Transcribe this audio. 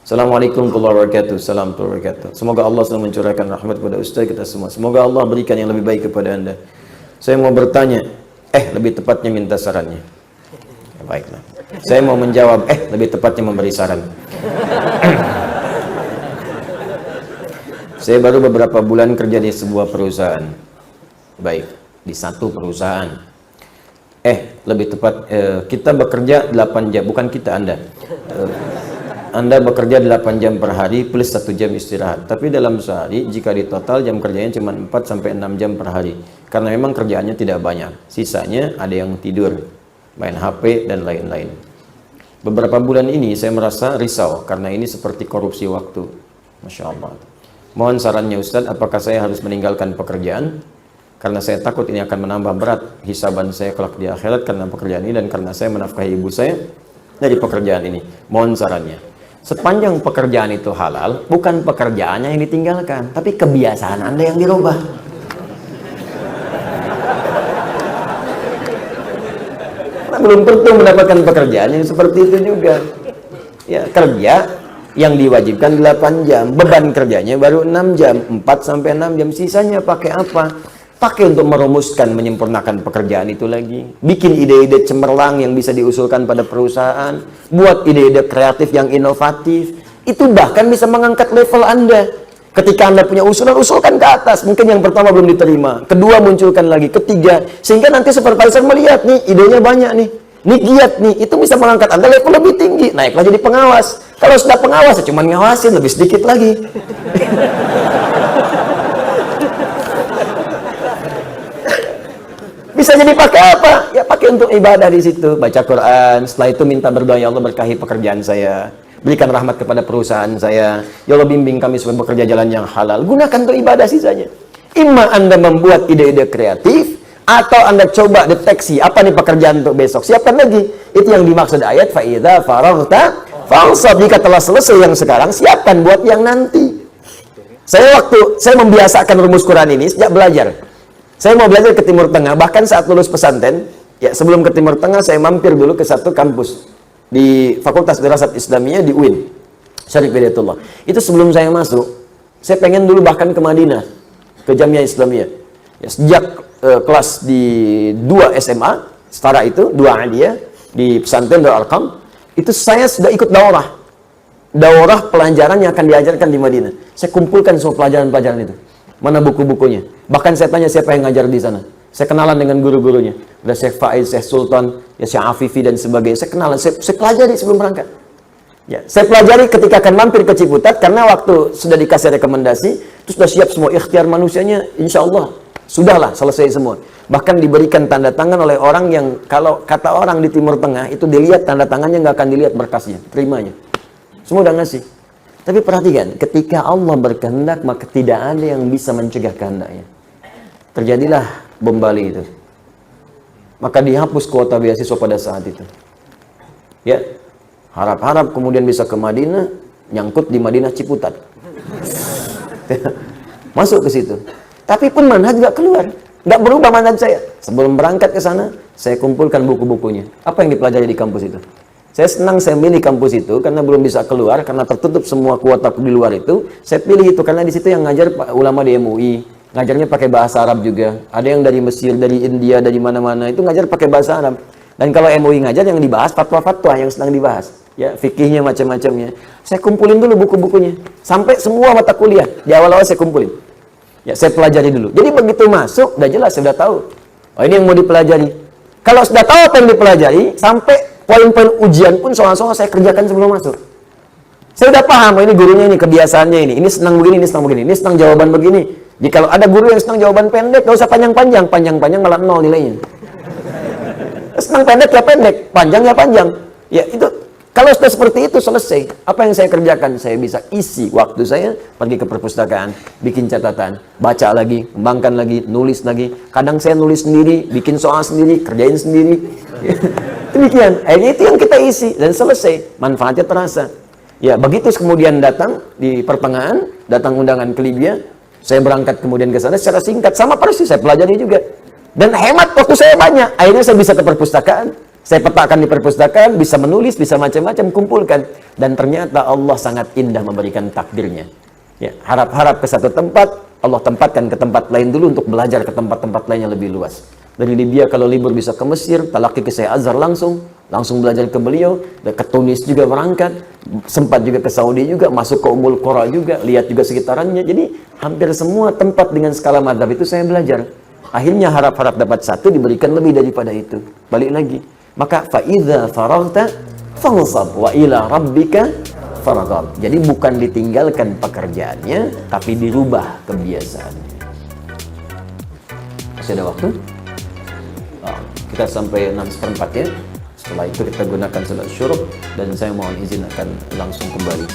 Assalamualaikum warahmatullahi wabarakatuh. Salam warahmatullahi wabarakatuh. Semoga Allah selalu mencurahkan rahmat kepada Ustaz kita semua. Semoga Allah berikan yang lebih baik kepada Anda. Saya mau bertanya, lebih tepatnya minta sarannya. Ya, baiklah. Saya mau menjawab, lebih tepatnya memberi saran. Saya baru beberapa bulan kerja di sebuah perusahaan. Baik, di satu perusahaan. Lebih tepat, kita bekerja 8 jam, bukan kita, Anda. Anda bekerja 8 jam per hari plus 1 jam istirahat. Tapi dalam sehari, jika di total jam kerjanya cuma 4-6 jam per hari. Karena memang kerjaannya tidak banyak. Sisanya ada yang tidur, main HP, dan lain-lain. Beberapa bulan ini saya merasa risau, karena ini seperti korupsi waktu. Masya Allah. Mohon sarannya Ustadz, apakah saya harus meninggalkan pekerjaan? Karena saya takut ini akan menambah berat hisaban saya kelak di akhirat karena pekerjaan ini, dan karena saya menafkahi ibu saya dari pekerjaan ini. Mohon sarannya. Sepanjang pekerjaan itu halal, bukan pekerjaannya yang ditinggalkan, tapi kebiasaan Anda yang dirubah. Nah, belum tentu mendapatkan pekerjaan yang seperti itu juga. Ya, kerja yang diwajibkan 8 jam, beban kerjanya baru 6 jam, 4-6 jam, sisanya pakai apa? Pakai untuk merumuskan, menyempurnakan pekerjaan itu lagi. Bikin ide-ide cemerlang yang bisa diusulkan pada perusahaan. Buat ide-ide kreatif yang inovatif. Itu bahkan bisa mengangkat level Anda. Ketika Anda punya usulan, usulkan ke atas. Mungkin yang pertama belum diterima. Kedua munculkan lagi. Ketiga. Sehingga nanti supervisor melihat nih, idenya banyak nih. Nih giat nih. Itu bisa mengangkat Anda level lebih tinggi. Naiklah jadi pengawas. Kalau sudah pengawas, ya cuma ngawasin lebih sedikit lagi. Bisa jadi pakai apa? Ya pakai untuk ibadah di situ, baca Quran. Setelah itu minta berdoa, ya Allah berkahi pekerjaan saya, berikan rahmat kepada perusahaan saya, ya Allah bimbing kami supaya bekerja jalan yang halal. Gunakan untuk ibadah sisanya. Imma Anda membuat ide-ide kreatif, atau Anda coba deteksi apa nih pekerjaan untuk besok. Siapkan lagi. Itu yang dimaksud ayat fa idza faraghta fansab. Jika telah selesai yang sekarang, siapkan buat yang nanti. Saya membiasakan rumus Quran ini sejak belajar. Saya mau belajar ke Timur Tengah, bahkan saat lulus pesantren, ya sebelum ke Timur Tengah saya mampir dulu ke satu kampus di Fakultas Dirasat Islamiyah di UIN, Syarif Hidayatullah. Itu sebelum saya masuk, saya pengen dulu bahkan ke Madinah, ke Jamiah Islamiyah. Ya, sejak kelas di 2 SMA, setara itu, 2 Aliyah, di pesantren Darul Arqam, itu saya sudah ikut daurah. Daurah pelajaran yang akan diajarkan di Madinah. Saya kumpulkan semua pelajaran-pelajaran itu. Mana buku-bukunya? Bahkan saya tanya siapa yang ngajar di sana. Saya kenalan dengan guru-gurunya. Ada Syekh Faiz, Syekh Sultan, ya Syekh Afifi dan sebagainya. Saya kenalan, saya pelajari sebelum berangkat. Ya, saya pelajari ketika akan mampir ke Ciputat, karena waktu sudah dikasih rekomendasi, itu sudah siap semua ikhtiar manusianya, insya Allah sudahlah selesai semua. Bahkan diberikan tanda tangan oleh orang yang kalau kata orang di Timur Tengah itu dilihat tanda tangannya nggak akan dilihat berkasnya, terimanya. Semua udah ngasih. Tapi perhatikan, ketika Allah berkehendak, maka tidak ada yang bisa mencegah kehendaknya. Terjadilah bom Bali itu. Maka dihapus kuota beasiswa pada saat itu. Ya, harap-harap kemudian bisa ke Madinah, nyangkut di Madinah Ciputat. Masuk ke situ. Tapi pun manhaj gak keluar. Gak berubah manhaj saya. Sebelum berangkat ke sana, saya kumpulkan buku-bukunya. Apa yang dipelajari di kampus itu? Saya senang saya milih kampus itu karena belum bisa keluar, karena tertutup semua kuota di luar itu. Saya pilih itu karena di situ yang ngajar ulama di MUI, ngajarnya pakai bahasa Arab juga. Ada yang dari Mesir, dari India, dari mana-mana itu ngajar pakai bahasa Arab. Dan kalau MUI ngajar yang dibahas fatwa-fatwa yang sedang dibahas, ya fikihnya macam-macamnya. Saya kumpulin dulu buku-bukunya sampai semua mata kuliah di awal-awal saya kumpulin. Ya saya pelajari dulu. Jadi begitu masuk, udah jelas, saya udah tahu. Oh ini yang mau dipelajari. Kalau sudah tahu apa yang dipelajari, sampai poin-poin ujian pun soal-soal saya kerjakan sebelum masuk. Saya udah paham, ini gurunya ini, kebiasaannya ini senang begini, ini senang begini, ini senang jawaban begini. Jadi kalau ada guru yang senang jawaban pendek, gak usah panjang-panjang, panjang-panjang malah 0 nilainya. Senang pendek ya pendek, panjang ya panjang. Ya itu, kalau sudah seperti itu selesai. Apa yang saya kerjakan? Saya bisa isi waktu saya, pergi ke perpustakaan, bikin catatan, baca lagi, kembangkan lagi, nulis lagi. Kadang saya nulis sendiri, bikin soal sendiri, kerjain sendiri. Demikian, akhirnya itu yang kita isi dan selesai, manfaatnya terasa. Ya begitu kemudian datang di pertengahan, datang undangan ke Libya, saya berangkat kemudian ke sana secara singkat, sama persis saya pelajari juga. Dan hemat waktu saya banyak, akhirnya saya bisa ke perpustakaan, Saya petakan di perpustakaan, bisa menulis, bisa macam-macam, kumpulkan. Dan ternyata Allah sangat indah memberikan takdirnya. Ya, harap-harap ke satu tempat, Allah tempatkan ke tempat lain dulu untuk belajar ke tempat-tempat lain yang lebih luas. Dari Libya kalau libur bisa ke Mesir, talaki ke Syekh Azhar langsung belajar ke beliau, dan ke Tunis juga berangkat, sempat juga ke Saudi juga, masuk ke Ummul Qura juga, lihat juga sekitarannya. Jadi hampir semua tempat dengan skala madhab itu saya belajar. Akhirnya harap-harap dapat satu, diberikan lebih daripada itu. Balik lagi. Maka fa'idha faraghta fansab wa ila rabbika farghab. Jadi bukan ditinggalkan pekerjaannya, tapi dirubah kebiasaannya. Masih ada waktu? Kita sampai 6/4 ya. Setelah itu kita gunakan salat syuruk dan saya mohon izin akan langsung kembali.